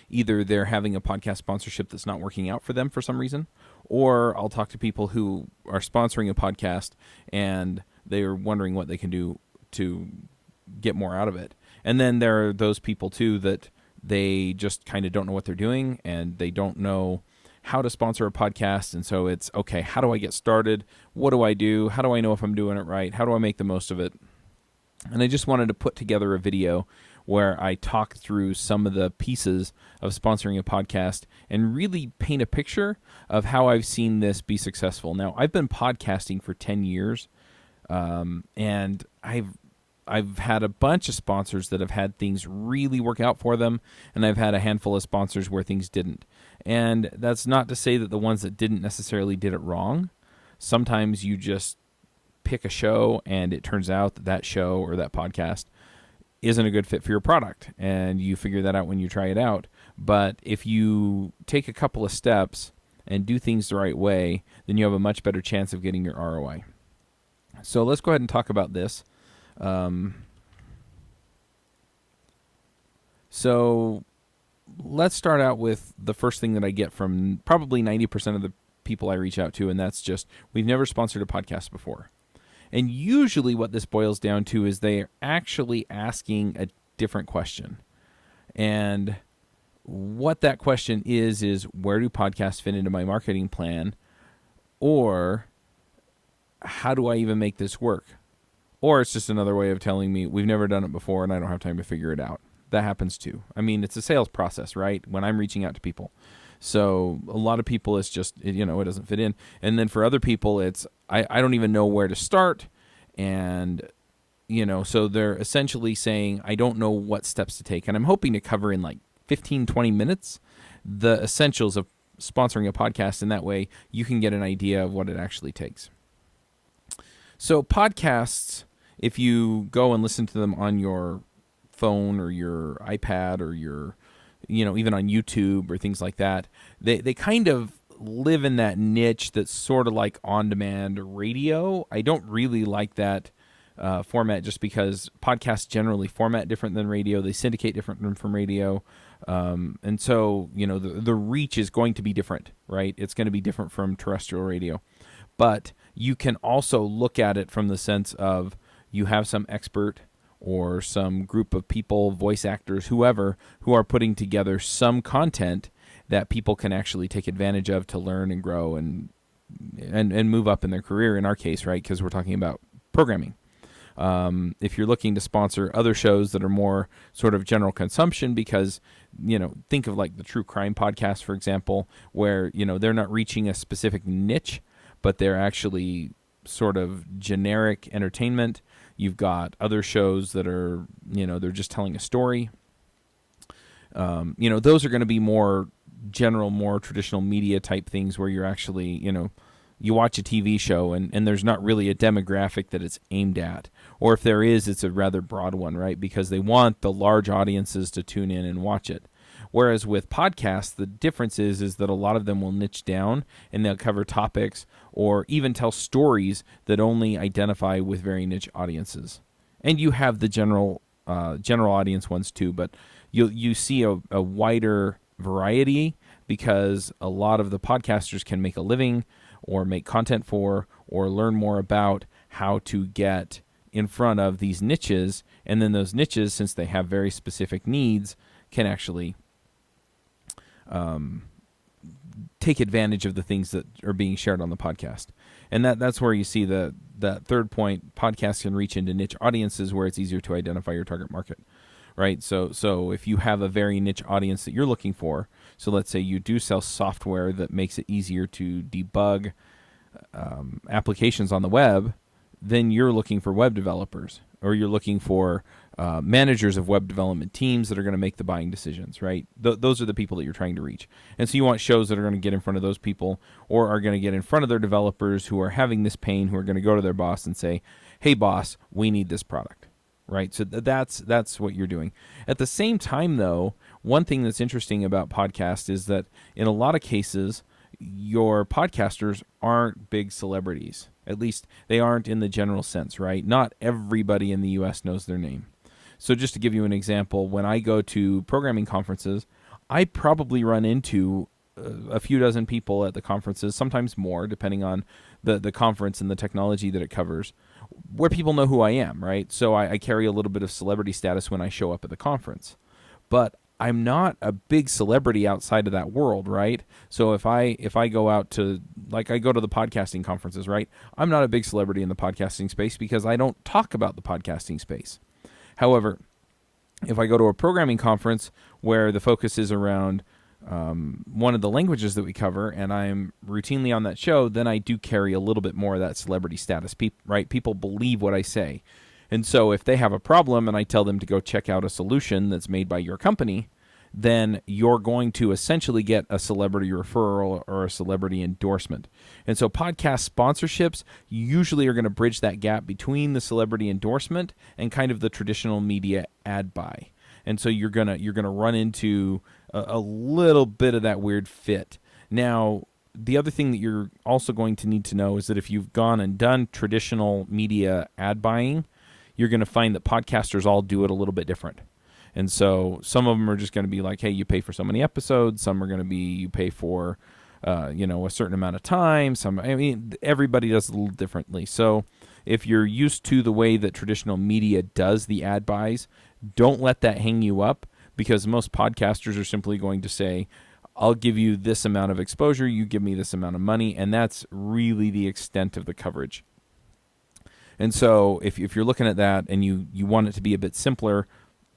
either they're having a podcast sponsorship that's not working out for them for some reason, or I'll talk to people who are sponsoring a podcast and they're wondering what they can do to get more out of it. And then there are those people too that they just kind of don't know what they're doing and they don't know how to sponsor a podcast. And so it's, okay, how do I get started? What do I do? How do I know if I'm doing it right? How do I make the most of it? And I just wanted to put together a video where I talk through some of the pieces of sponsoring a podcast and really paint a picture of how I've seen this be successful. Now, I've been podcasting for 10 years, and I've had a bunch of sponsors that have had things really work out for them, and I've had a handful of sponsors where things didn't. And that's not to say that the ones that didn't necessarily did it wrong. Sometimes you just pick a show and it turns out that that show or that podcast isn't a good fit for your product, and you figure that out when you try it out. But if you take a couple of steps and do things the right way, then you have a much better chance of getting your ROI. So let's go ahead and talk about this. So let's start out with the first thing that I get from probably 90% of the people I reach out to, and that's just, we've never sponsored a podcast before. And usually what this boils down to is they are actually asking a different question. And what that question is where do podcasts fit into my marketing plan? Or how do I even make this work? Or it's just another way of telling me we've never done it before and I don't have time to figure it out. That happens too. I mean, it's a sales process, right? When I'm reaching out to people. So a lot of people, it's just, it doesn't fit in. And then for other people, it's, I don't even know where to start. And, so they're essentially saying, I don't know what steps to take. And I'm hoping to cover in like 15, 20 minutes the essentials of sponsoring a podcast. And that way you can get an idea of what it actually takes. So podcasts, if you go and listen to them on your phone or your iPad or your, even on YouTube or things like that, they kind of live in that niche that's sort of like on-demand radio. I don't really like that format just because podcasts generally format different than radio. They syndicate different from radio. And so, the reach is going to be different, right? It's going to be different from terrestrial radio. But you can also look at it from the sense of you have some expert or some group of people, voice actors, whoever, who are putting together some content that people can actually take advantage of to learn and grow and move up in their career, in our case, right? Because we're talking about programming. If you're looking to sponsor other shows that are more sort of general consumption, because, think of like the true crime podcast, for example, where, they're not reaching a specific niche, but they're actually sort of generic entertainment. You've got other shows that are, they're just telling a story. Those are going to be more general, more traditional media type things where you're actually, you watch a TV show and there's not really a demographic that it's aimed at. Or if there is, it's a rather broad one, right? Because they want the large audiences to tune in and watch it. Whereas with podcasts, the difference is that a lot of them will niche down and they'll cover topics or even tell stories that only identify with very niche audiences. And you have the general audience ones too, but you see a wider variety because a lot of the podcasters can make a living or make content for or learn more about how to get in front of these niches. And then those niches, since they have very specific needs, can actually take advantage of the things that are being shared on the podcast. And that's where you see that third point, podcasts can reach into niche audiences where it's easier to identify your target market, right? So if you have a very niche audience that you're looking for, so let's say you do sell software that makes it easier to debug applications on the web, then you're looking for web developers, or you're looking for managers of web development teams that are going to make the buying decisions, right? Those are the people that you're trying to reach. And so you want shows that are going to get in front of those people or are going to get in front of their developers who are having this pain, who are going to go to their boss and say, hey, boss, we need this product, right? So that's what you're doing. At the same time, though, one thing that's interesting about podcasts is that in a lot of cases, your podcasters aren't big celebrities. At least they aren't in the general sense, right? Not everybody in the U.S. knows their name. So just to give you an example, when I go to programming conferences, I probably run into a few dozen people at the conferences, sometimes more, depending on the conference and the technology that it covers, where people know who I am, right? So I carry a little bit of celebrity status when I show up at the conference. But I'm not a big celebrity outside of that world, right? So if I go out to, like, I go to the podcasting conferences, right? I'm not a big celebrity in the podcasting space because I don't talk about the podcasting space. However, if I go to a programming conference where the focus is around one of the languages that we cover, and I'm routinely on that show, then I do carry a little bit more of that celebrity status, right? People believe what I say. And so if they have a problem and I tell them to go check out a solution that's made by your company, then you're going to essentially get a celebrity referral or a celebrity endorsement. And so podcast sponsorships usually are going to bridge that gap between the celebrity endorsement and kind of the traditional media ad buy. And so you're gonna run into a little bit of that weird fit. Now, the other thing that you're also going to need to know is that if you've gone and done traditional media ad buying, you're going to find that podcasters all do it a little bit different. And so some of them are just going to be like, hey, you pay for so many episodes. Some are going to be you pay for, a certain amount of time. Everybody does it a little differently. So if you're used to the way that traditional media does the ad buys, don't let that hang you up, because most podcasters are simply going to say, I'll give you this amount of exposure, you give me this amount of money, and that's really the extent of the coverage. And so if you're looking at that and you want it to be a bit simpler,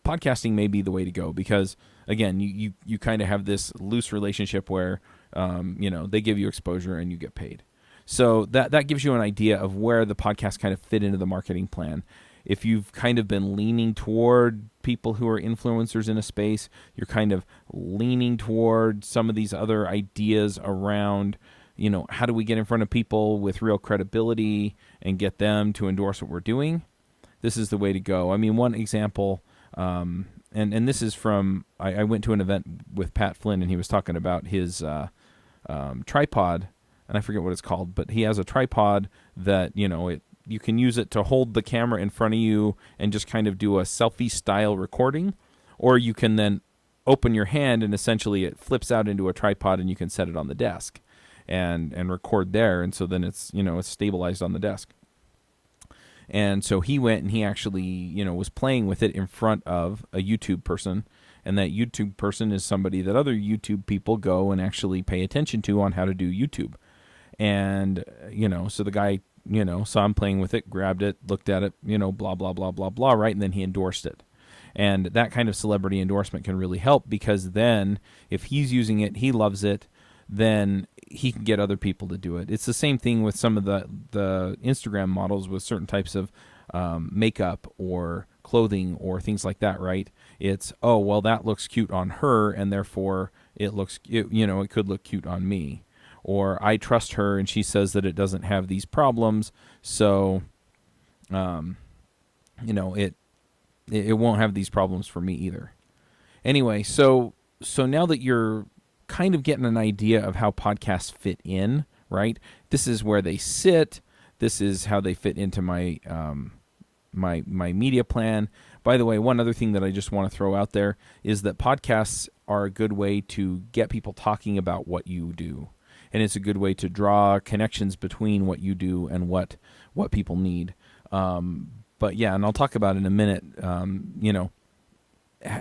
podcasting may be the way to go, because, again, you kind of have this loose relationship where, they give you exposure and you get paid. So that gives you an idea of where the podcast kind of fit into the marketing plan. If you've kind of been leaning toward people who are influencers in a space, you're kind of leaning toward some of these other ideas around, how do we get in front of people with real credibility and get them to endorse what we're doing? This is the way to go. I mean, one example, and this is from, I went to an event with Pat Flynn, and he was talking about his tripod, and I forget what it's called, but he has a tripod that, you can use it to hold the camera in front of you and just kind of do a selfie-style recording, or you can then open your hand and essentially it flips out into a tripod and you can set it on the desk and record there, and so then it's stabilized on the desk. And so he went and he actually, was playing with it in front of a YouTube person, and that YouTube person is somebody that other YouTube people go and actually pay attention to on how to do YouTube. And, so the guy, saw him playing with it, grabbed it, looked at it, blah, blah, blah, blah, blah, right? And then he endorsed it. And that kind of celebrity endorsement can really help, because then if he's using it, he loves it, then he can get other people to do it. It's the same thing with some of the Instagram models with certain types of makeup or clothing or things like that, right? It's, oh, well, that looks cute on her, and therefore it could look cute on me. Or I trust her and she says that it doesn't have these problems, so it won't have these problems for me either. Anyway, so now that you're kind of getting an idea of how podcasts fit in, right? This is where they sit. This is how they fit into my my media plan. By the way, one other thing that I just want to throw out there is that podcasts are a good way to get people talking about what you do. And it's a good way to draw connections between what you do and what people need. But yeah, and I'll talk about in a minute,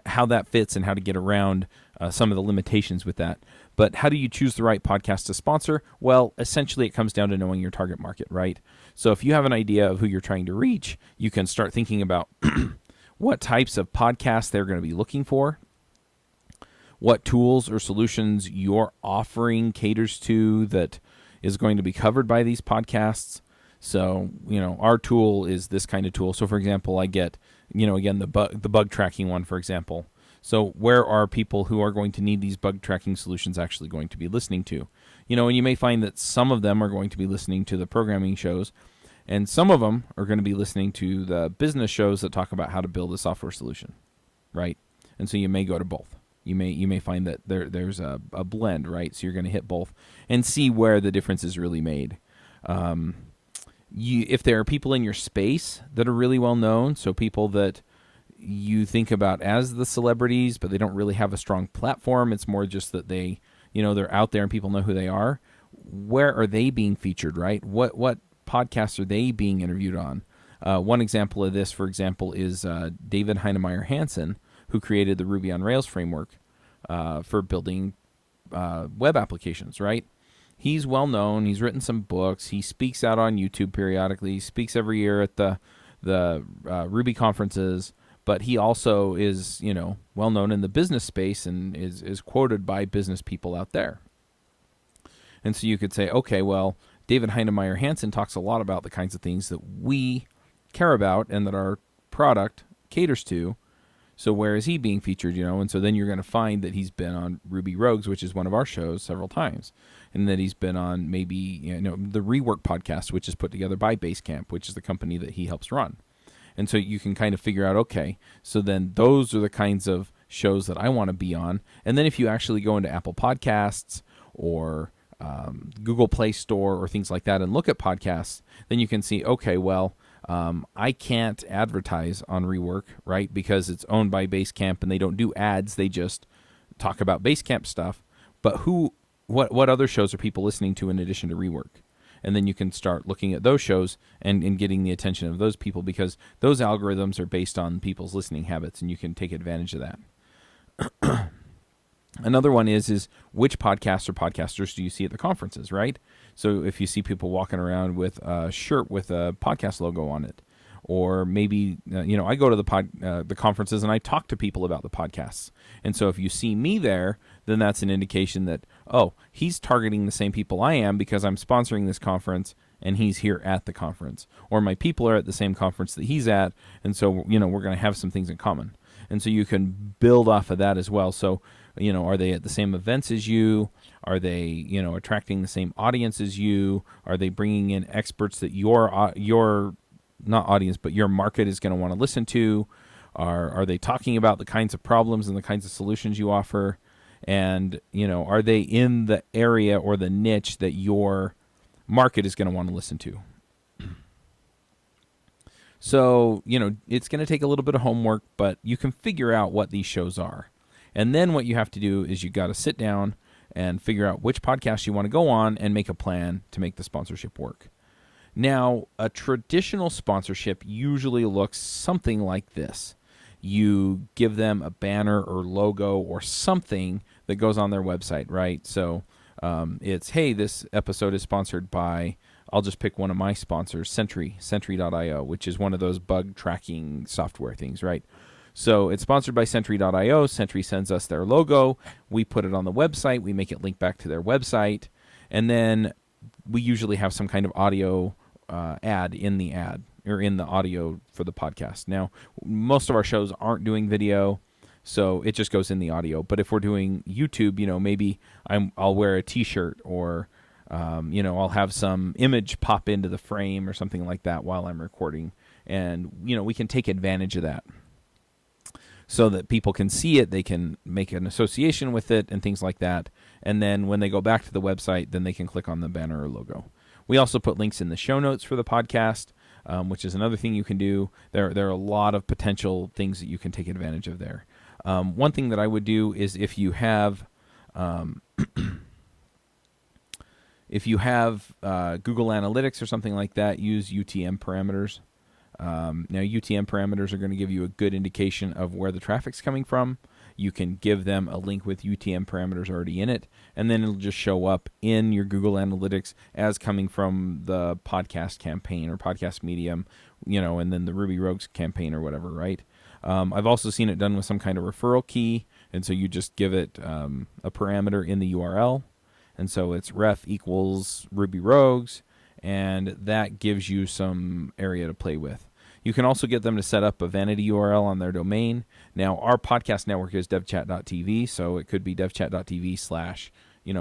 how that fits and how to get around some of the limitations with that. But how do you choose the right podcast to sponsor? Well, essentially it comes down to knowing your target market, right? So if you have an idea of who you're trying to reach, you can start thinking about what types of podcasts they're going to be looking for, what tools or solutions your offering caters to that is going to be covered by these podcasts. So, our tool is this kind of tool. So, for example, I get, again, the bug tracking one, for example. So where are people who are going to need these bug tracking solutions actually going to be listening to? And you may find that some of them are going to be listening to the programming shows, and some of them are going to be listening to the business shows that talk about how to build a software solution, right? And so you may go to both. You may find that there's a blend, right? So you're going to hit both and see where the difference is really made. If there are people in your space that are really well known, so people that you think about as the celebrities, but they don't really have a strong platform. It's more just that they, they're out there and people know who they are. Where are they being featured, right? What podcasts are they being interviewed on? One example of this, for example, is David Heinemeier Hansson, who created the Ruby on Rails framework for building web applications, right? He's well known. He's written some books. He speaks out on YouTube periodically. He speaks every year at the Ruby conferences. But he also is, well known in the business space and is quoted by business people out there. And so you could say, okay, well, David Heinemeier Hansson talks a lot about the kinds of things that we care about and that our product caters to. So where is he being featured, And so then you're going to find that he's been on Ruby Rogues, which is one of our shows, several times. And that he's been on maybe, the Rework podcast, which is put together by Basecamp, which is the company that he helps run. And so you can kind of figure out, okay, so then those are the kinds of shows that I want to be on. And then if you actually go into Apple Podcasts or Google Play Store or things like that and look at podcasts, then you can see, okay, well, I can't advertise on Rework, right? Because it's owned by Basecamp and they don't do ads. They just talk about Basecamp stuff. But what other shows are people listening to in addition to Rework? And then you can start looking at those shows and getting the attention of those people, because those algorithms are based on people's listening habits, and you can take advantage of that. Another one is which podcasts or podcasters do you see at the conferences, right? So if you see people walking around with a shirt with a podcast logo on it, or maybe, I go to the conferences and I talk to people about the podcasts. And so if you see me there, then that's an indication that, oh, he's targeting the same people I am because I'm sponsoring this conference and he's here at the conference. Or my people are at the same conference that he's at, and so, we're going to have some things in common. And so you can build off of that as well. So, are they at the same events as you? Are they, attracting the same audience as you? Are they bringing in experts that your not audience, but your market is going to want to listen to? Are they talking about the kinds of problems and the kinds of solutions you offer? And, are they in the area or the niche that your market is going to want to listen to? So, it's going to take a little bit of homework, but you can figure out what these shows are. And then what you have to do is you got to sit down and figure out which podcast you want to go on and make a plan to make the sponsorship work. Now, a traditional sponsorship usually looks something like this. You give them a banner or logo or something that goes on their website, right? So it's, hey, this episode is sponsored by, I'll just pick one of my sponsors, Sentry.io, which is one of those bug tracking software things, right? So it's sponsored by Sentry.io. Sentry sends us their logo. We put it on the website. We make it link back to their website. And then we usually have some kind of audio ad in the ad, or in the audio for the podcast. Now, most of our shows aren't doing video, so it just goes in the audio. But if we're doing YouTube, maybe I'll wear a T-shirt, or I'll have some image pop into the frame or something like that while I'm recording. And, we can take advantage of that so that people can see it, they can make an association with it and things like that. And then when they go back to the website, then they can click on the banner or logo. We also put links in the show notes for the podcast, which is another thing you can do. There are a lot of potential things that you can take advantage of there. One thing that I would do is if you have Google Analytics or something like that, use UTM parameters. Now, UTM parameters are going to give you a good indication of where the traffic's coming from. You can give them a link with UTM parameters already in it, and then it'll just show up in your Google Analytics as coming from the podcast campaign or podcast medium, and then the Ruby Rogues campaign or whatever, right? I've also seen it done with some kind of referral key, and so you just give it a parameter in the URL, and so it's ref equals Ruby Rogues, and that gives you some area to play with. You can also get them to set up a vanity URL on their domain. Now, our podcast network is devchat.tv, so it could be devchat.tv/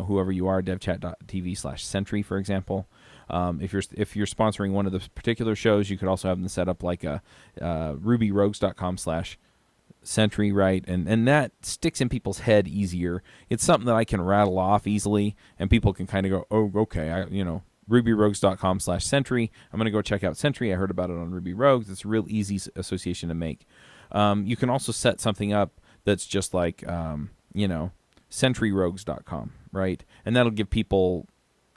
whoever you are, devchat.tv/Sentry, for example. If you're sponsoring one of the particular shows, you could also have them set up like a rubyrogues.com/Sentry, right? And that sticks in people's head easier. It's something that I can rattle off easily, and people can kind of go, oh, okay, rubyrogues.com/Sentry. I'm going to go check out Sentry. I heard about it on Ruby Rogues. It's a real easy association to make. You can also set something up that's just like, sentryrogues.com, right? And that'll give people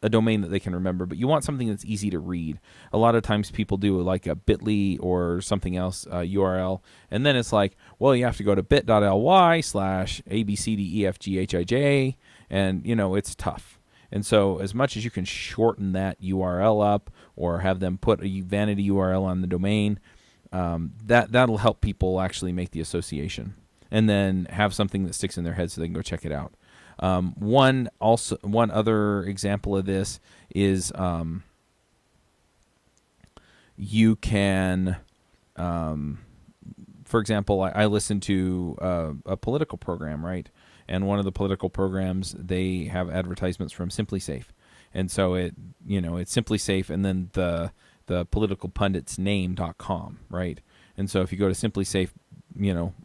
a domain that they can remember, but you want something that's easy to read. A lot of times people do like a bit.ly or something else URL, and then it's like, well, you have to go to bit.ly/abcdefghij, and it's tough. And so as much as you can shorten that URL up or have them put a vanity URL on the domain, that'll help people actually make the association and then have something that sticks in their head so they can go check it out. One other example of this is you can, for example, I listen to a political program, right? And one of the political programs, they have advertisements from Simply Safe, and so it's Simply Safe and then the political pundit's name.com, right? And so if you go to Simply Safe,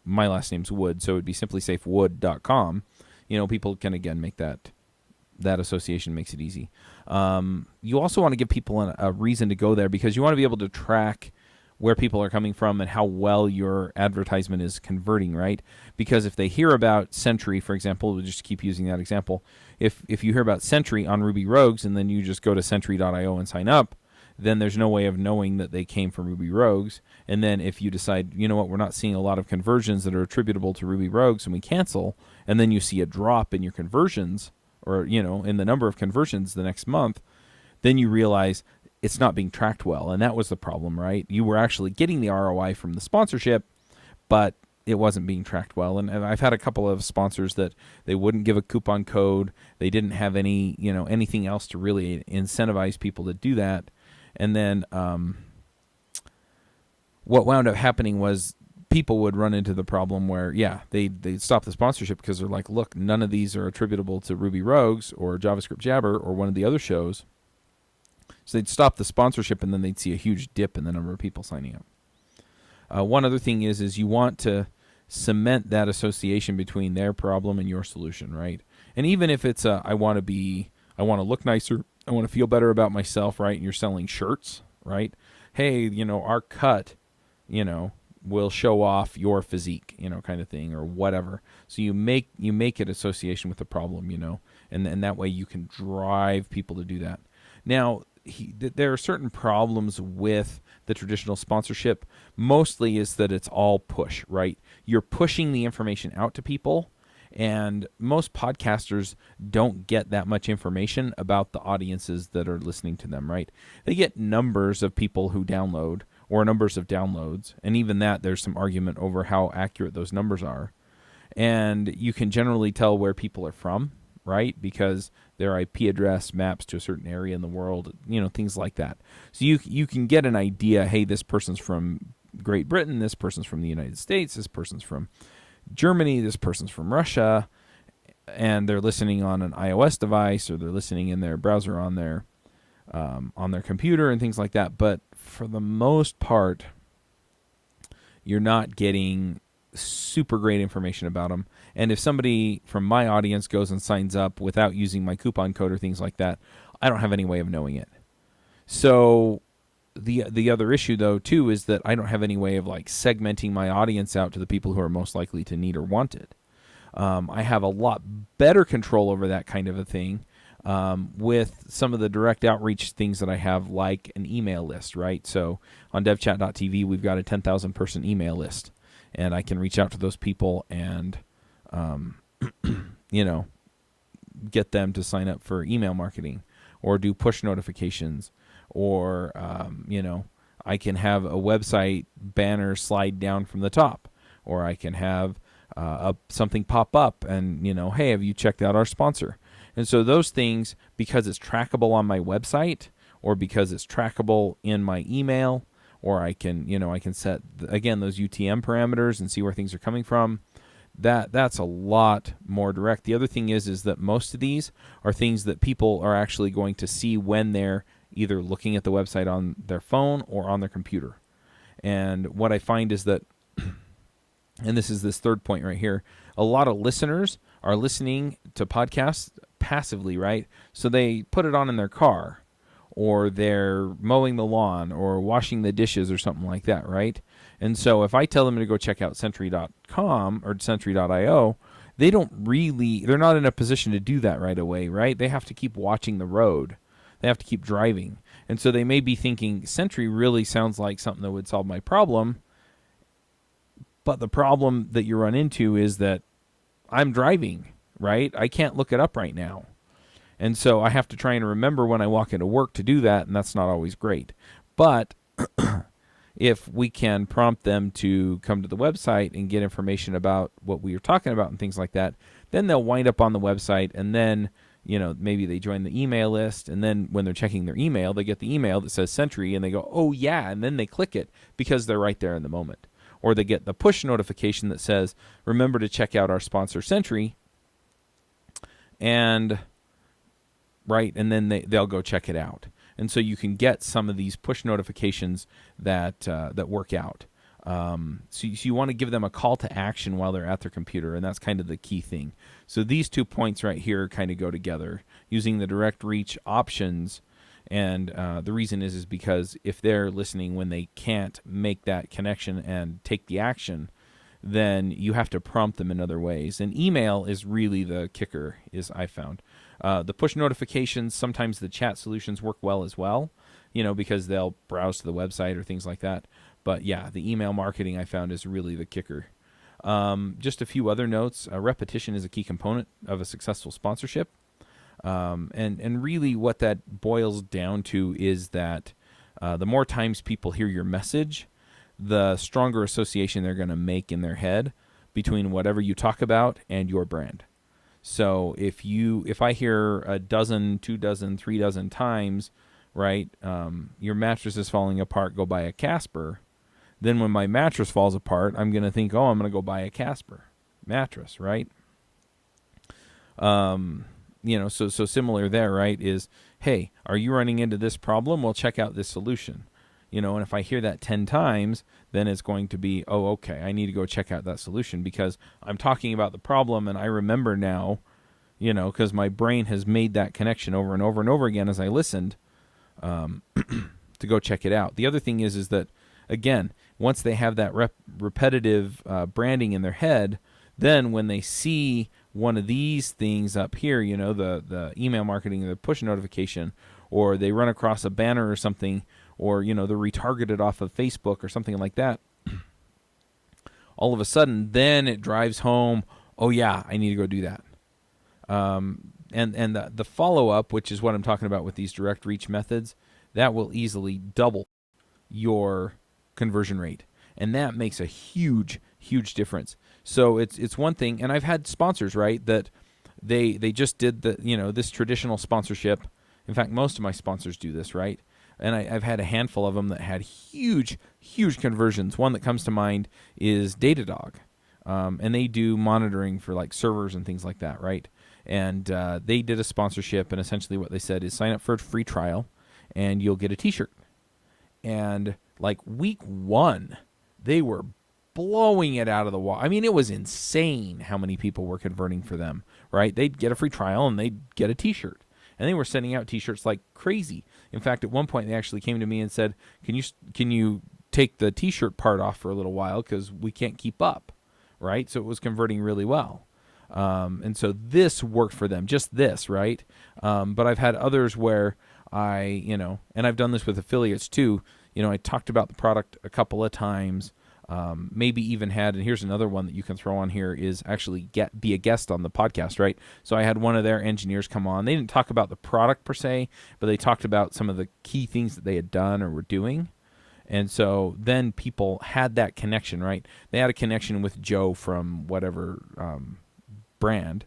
my last name's Wood, so it would be simplysafewood.com. People can, again, make that association, makes it easy. You also want to give people a reason to go there because you want to be able to track where people are coming from and how well your advertisement is converting, right? Because if they hear about Sentry, for example, we'll just keep using that example. If you hear about Sentry on Ruby Rogues and then you just go to sentry.io and sign up, then there's no way of knowing that they came from Ruby Rogues. And then if you decide, we're not seeing a lot of conversions that are attributable to Ruby Rogues, and we cancel, and then you see a drop in your conversions or, in the number of conversions the next month, then you realize it's not being tracked well. And that was the problem, right? You were actually getting the ROI from the sponsorship, but it wasn't being tracked well. And I've had a couple of sponsors that they wouldn't give a coupon code. They didn't have any, anything else to really incentivize people to do that. And then what wound up happening was people would run into the problem where, they'd stop the sponsorship because they're like, look, none of these are attributable to Ruby Rogues or JavaScript Jabber or one of the other shows. So they'd stop the sponsorship and then they'd see a huge dip in the number of people signing up. One other thing is you want to cement that association between their problem and your solution, right? And even if it's I want to look nicer, I want to feel better about myself, right? And you're selling shirts, right? Hey, our cut, will show off your physique, kind of thing, or whatever. So you make it association with the problem, and that way you can drive people to do that. Now, there are certain problems with the traditional sponsorship. Mostly is that it's all push, right? You're pushing the information out to people. And most podcasters don't get that much information about the audiences that are listening to them, right? They get numbers of people who download or numbers of downloads. And even that, there's some argument over how accurate those numbers are. And you can generally tell where people are from, right? Because their IP address maps to a certain area in the world, things like that. So you can get an idea, hey, this person's from Great Britain, this person's from the United States, this person's from Germany, this person's from Russia, and they're listening on an iOS device or they're listening in their browser on their computer and things like that. But for the most part, you're not getting super great information about them. And if somebody from my audience goes and signs up without using my coupon code or things like that, I don't have any way of knowing it. So the other issue, though, too, is that I don't have any way of segmenting my audience out to the people who are most likely to need or want it. I have a lot better control over that kind of a thing with some of the direct outreach things that I have, like an email list, right? So on devchat.tv, we've got a 10,000 person email list, and I can reach out to those people and, get them to sign up for email marketing or do push notifications. Or, I can have a website banner slide down from the top. Or I can have something pop up and, hey, have you checked out our sponsor? And so those things, because it's trackable on my website or because it's trackable in my email, or I can set, again, those UTM parameters and see where things are coming from, that's a lot more direct. The other thing is that most of these are things that people are actually going to see when they're either looking at the website on their phone or on their computer. And what I find is that, and this is this third point right here, a lot of listeners are listening to podcasts passively, right? So they put it on in their car, or they're mowing the lawn or washing the dishes or something like that, right? And so if I tell them to go check out Sentry.com or Sentry.io, they're not in a position to do that right away, right? They have to keep watching the road. They have to keep driving. And so they may be thinking, Sentry really sounds like something that would solve my problem. But the problem that you run into is that I'm driving, right? I can't look it up right now. And so I have to try and remember when I walk into work to do that, and that's not always great. But if we can prompt them to come to the website and get information about what we were talking about and things like that, then they'll wind up on the website, and then maybe they join the email list, and then when they're checking their email, they get the email that says Sentry, and they go, oh yeah, and then they click it because they're right there in the moment. Or they get the push notification that says, remember to check out our sponsor Sentry, and then they'll go check it out. And so you can get some of these push notifications that work out. So you want to give them a call to action while they're at their computer, and that's kind of the key thing. So these 2 points right here kind of go together, using the direct reach options. And the reason is because if they're listening when they can't make that connection and take the action, then you have to prompt them in other ways. And email is really the kicker, I found. The push notifications, sometimes the chat solutions work well as well, because they'll browse to the website or things like that. But yeah, the email marketing I found is really the kicker. Just a few other notes. Repetition is a key component of a successful sponsorship. And really what that boils down to is that the more times people hear your message, the stronger association they're going to make in their head between whatever you talk about and your brand. So if I hear a dozen, 2 dozen, 3 dozen times, right, your mattress is falling apart, go buy a Casper, then when my mattress falls apart, I'm going to think, I'm going to go buy a Casper mattress, right? So similar there, right, is, hey, are you running into this problem? Well, check out this solution. And if I hear that 10 times, then it's going to be, okay, I need to go check out that solution because I'm talking about the problem and I remember now, because my brain has made that connection over and over and over again as I listened to go check it out. The other thing is that, again, once they have that repetitive branding in their head, then when they see one of these things up here, the email marketing, the push notification, or they run across a banner or something, or, they're retargeted off of Facebook or something like that, all of a sudden, then it drives home, oh yeah, I need to go do that. And the follow-up, which is what I'm talking about with these direct reach methods, that will easily double your conversion rate. And that makes a huge, huge difference. So it's one thing, and I've had sponsors, right, that they just did this traditional sponsorship. In fact, most of my sponsors do this, right? And I've had a handful of them that had huge, huge conversions. One that comes to mind is Datadog. And they do monitoring for like servers and things like that, right? And they did a sponsorship, and essentially what they said is sign up for a free trial, and you'll get a T-shirt. And like week 1, they were blowing it out of the water. I mean, it was insane how many people were converting for them, right? They'd get a free trial, and they'd get a T-shirt. And they were sending out T-shirts like crazy. In fact, at one point, they actually came to me and said, can you take the T-shirt part off for a little while because we can't keep up, right? So it was converting really well. And so this worked for them, just this, right? But I've had others where and I've done this with affiliates too. I talked about the product a couple of times, maybe even had, and here's another one that you can throw on here, is actually be a guest on the podcast, right? So I had one of their engineers come on. They didn't talk about the product per se, but they talked about some of the key things that they had done or were doing. And so then people had that connection, right? They had a connection with Joe from whatever brand.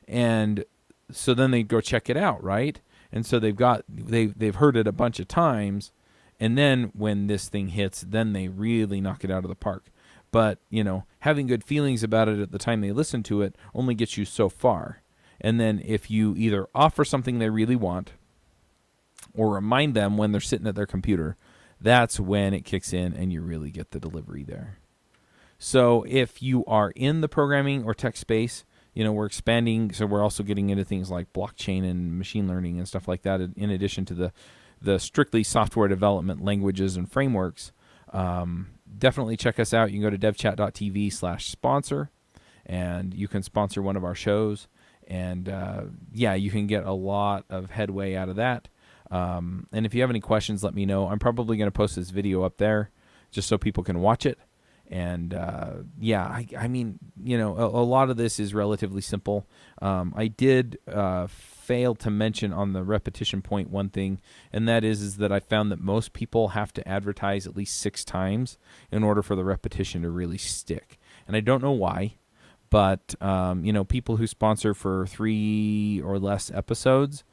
And so then they go check it out, right? And so they've heard it a bunch of times. And then when this thing hits, then they really knock it out of the park. But, having good feelings about it at the time they listen to it only gets you so far. And then if you either offer something they really want or remind them when they're sitting at their computer, that's when it kicks in and you really get the delivery there. So if you are in the programming or tech space, we're expanding. So we're also getting into things like blockchain and machine learning and stuff like that, in addition to the strictly software development languages and frameworks, definitely check us out. You can go to devchat.tv/sponsor, and you can sponsor one of our shows. And you can get a lot of headway out of that. And if you have any questions, let me know. I'm probably going to post this video up there just so people can watch it. And I mean, a lot of this is relatively simple. I did fail to mention on the repetition point one thing, and that is that I found that most people have to advertise at least 6 times in order for the repetition to really stick. And I don't know why. But, people who sponsor for 3 or less episodes,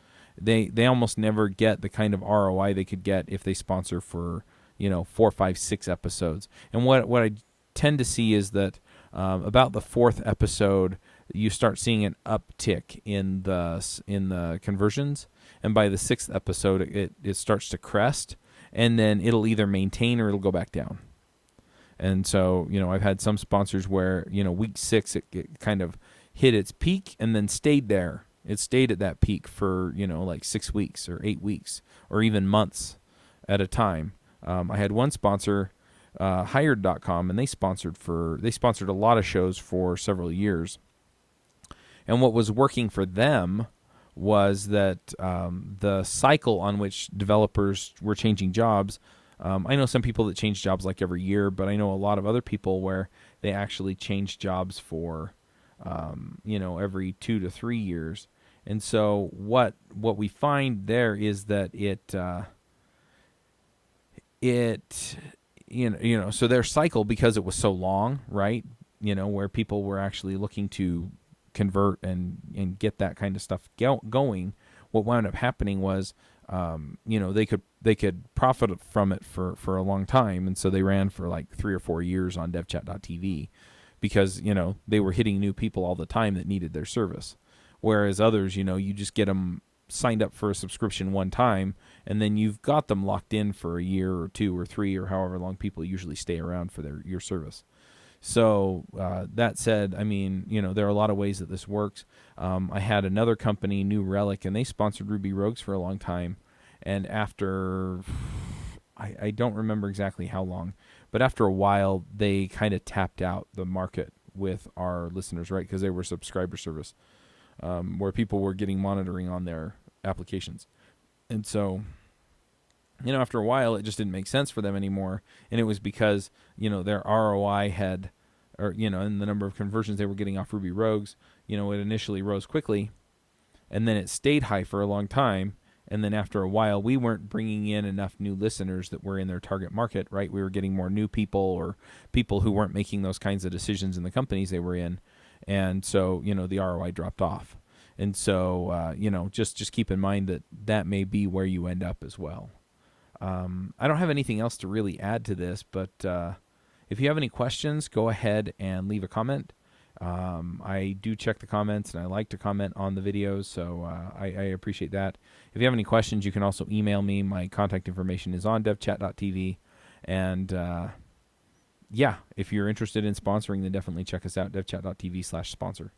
they almost never get the kind of ROI they could get if they sponsor for, 4, 5, 6 episodes. And what I tend to see is that about the 4th episode, you start seeing an uptick in the conversions. And by the 6th episode, it starts to crest. And then it'll either maintain or it'll go back down. And so, I've had some sponsors where, week 6, it kind of hit its peak and then stayed there. It stayed at that peak for, like 6 weeks or 8 weeks or even months at a time. I had one sponsor, Hired.com, and they sponsored a lot of shows for several years. And what was working for them was that the cycle on which developers were changing jobs. I know some people that change jobs like every year, but I know a lot of other people where they actually change jobs for, every 2 to 3 years. And so what we find there is that so their cycle, because it was so long, right? Where people were actually looking to convert and get that kind of stuff going. What wound up happening was, they could profit from it for a long time, and so they ran for like 3 or 4 years on devchat.tv because they were hitting new people all the time that needed their service. Whereas others, you just get them signed up for a subscription one time, and then you've got them locked in for a year or 2 or 3 or however long people usually stay around for your service. So that said, I mean, there are a lot of ways that this works. I had another company, New Relic, and they sponsored Ruby Rogues for a long time. And after, I don't remember exactly how long, but after a while, they kind of tapped out the market with our listeners, right? Because they were a subscriber service where people were getting monitoring on their applications. And so, after a while, it just didn't make sense for them anymore. And it was because, their ROI had, and the number of conversions they were getting off Ruby Rogues, it initially rose quickly. And then it stayed high for a long time. And then after a while, we weren't bringing in enough new listeners that were in their target market, right? We were getting more new people or people who weren't making those kinds of decisions in the companies they were in. And so, the ROI dropped off. And so, just keep in mind that may be where you end up as well. I don't have anything else to really add to this, but if you have any questions, go ahead and leave a comment. I do check the comments, and I like to comment on the videos, so I appreciate that. If you have any questions, you can also email me. My contact information is on devchat.tv. And if you're interested in sponsoring, then definitely check us out, devchat.tv/sponsor.